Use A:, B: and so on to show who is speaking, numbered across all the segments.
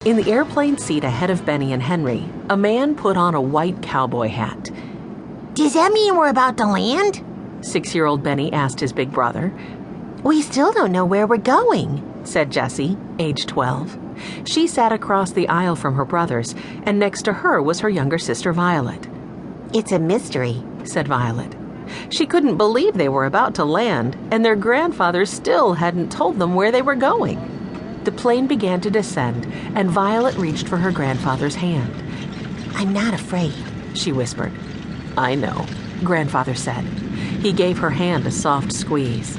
A: In the airplane seat ahead of Benny and Henry, a man put on a white cowboy hat.
B: "Does that mean we're about to land?"
A: 6-year-old Benny asked his big brother.
B: "We still don't know where we're going,"
A: said Jessie, age 12. She sat across the aisle from her brothers, and next to her was her younger sister Violet.
B: "It's a mystery,"
A: said Violet. She couldn't believe they were about to land, and their grandfather still hadn't told them where they were going. The plane began to descend, and Violet reached for her grandfather's hand.
B: "I'm not afraid,"
A: she whispered. "I know," Grandfather said. He gave her hand a soft squeeze.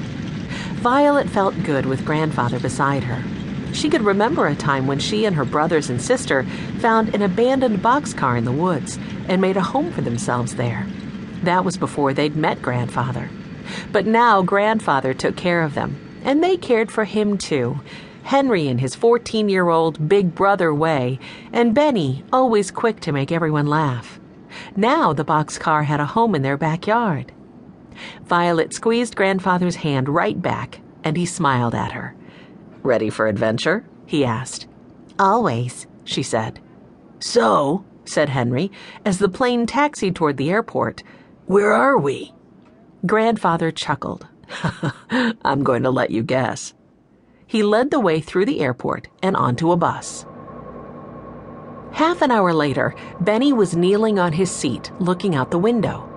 A: Violet felt good with Grandfather beside her. She could remember a time when she and her brothers and sister found an abandoned boxcar in the woods and made a home for themselves there. That was before they'd met Grandfather. But now Grandfather took care of them, and they cared for him too. Henry in his 14-year-old big brother way, and Benny always quick to make everyone laugh. Now the boxcar had a home in their backyard. Violet squeezed Grandfather's hand right back, and he smiled at her. "Ready for adventure?" he asked.
B: "Always,"
A: she said. "So," said Henry, as the plane taxied toward the airport, "where are we?" Grandfather chuckled. "I'm going to let you guess." He led the way through the airport and onto a bus. Half an hour later, Benny was kneeling on his seat, looking out the window.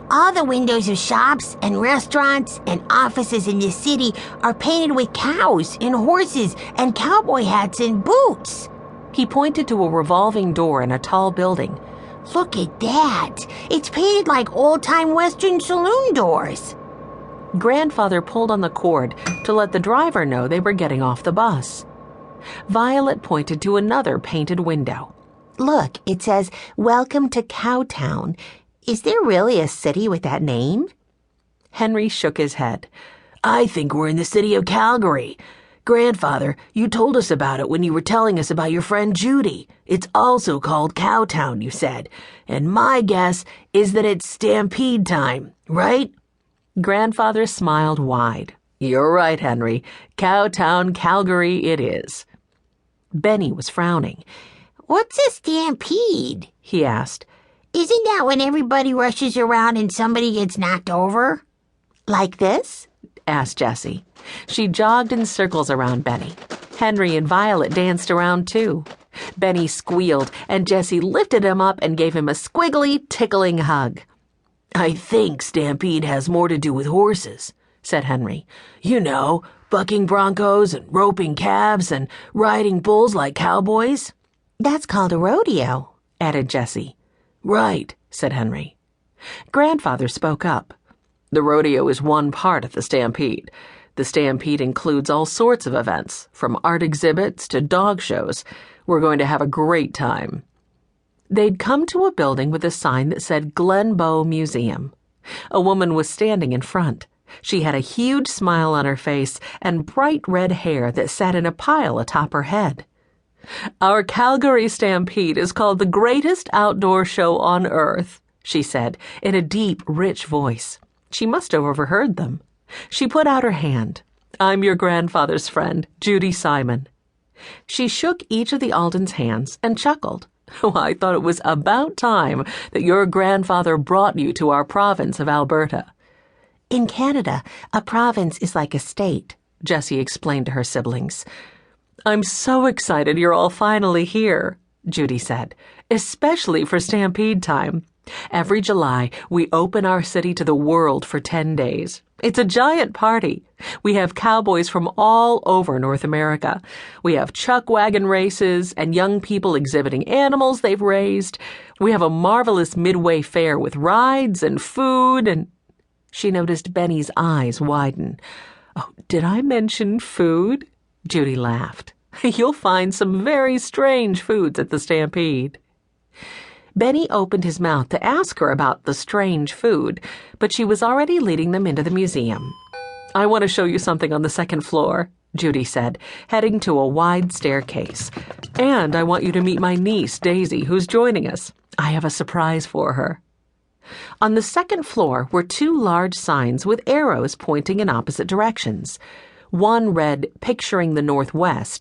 B: "All the windows of shops and restaurants and offices in this city are painted with cows and horses and cowboy hats and boots."
A: He pointed to a revolving door in a tall building.
B: "Look at that. It's painted like old-time Western saloon doors."
A: Grandfather pulled on the cord to let the driver know they were getting off the bus. Violet pointed to another painted window.
B: "Look, it says, 'Welcome to Cowtown.' Is there really a city with that name?"
A: Henry shook his head.
C: "I think we're in the city of Calgary. Grandfather, you told us about it when you were telling us about your friend Judy. It's also called Cowtown, you said. And my guess is that it's Stampede time, right?"
A: Grandfather smiled wide. "You're right, Henry. Cowtown, Calgary it is." Benny was frowning.
B: "What's a stampede?"
A: he asked.
B: "Isn't that when everybody rushes around and somebody gets knocked over?" "Like this?"
A: asked Jessie. She jogged in circles around Benny. Henry and Violet danced around too. Benny squealed, and Jessie lifted him up and gave him a squiggly, tickling hug.
C: "I think Stampede has more to do with horses," said Henry. "You know, bucking broncos and roping calves and riding bulls like cowboys."
B: "That's called a rodeo,"
A: added Jessie.
C: "Right," said Henry.
A: Grandfather spoke up. "The rodeo is one part of the Stampede. The Stampede includes all sorts of events, from art exhibits to dog shows. We're going to have a great time." They'd come to a building with a sign that said Glenbow Museum. A woman was standing in front. She had a huge smile on her face and bright red hair that sat in a pile atop her head. "Our Calgary Stampede is called the greatest outdoor show on earth," she said in a deep, rich voice. She must have overheard them. She put out her hand. "I'm your grandfather's friend, Judy Simon." She shook each of the Aldens' hands and chuckled. "Oh, I thought it was about time that your grandfather brought you to our province of Alberta."
B: "In Canada, a province is like a state,"
A: Jessie explained to her siblings. "I'm so excited you're all finally here," Judy said, "especially for Stampede time. Every July, we open our city to the world for 10 days. It's a giant party. We have cowboys from all over North America. We have chuck wagon races and young people exhibiting animals they've raised. We have a marvelous midway fair with rides and food and—" She noticed Benny's eyes widen. "Oh, did I mention food?" Judy laughed. "You'll find some very strange foods at the Stampede." Benny opened his mouth to ask her about the strange food, but she was already leading them into the museum. "I want to show you something on the second floor," Judy said, heading to a wide staircase. "And I want you to meet my niece, Daisy, who's joining us. I have a surprise for her." On the second floor were 2 large signs with arrows pointing in opposite directions. One read, "Picturing the Northwest,"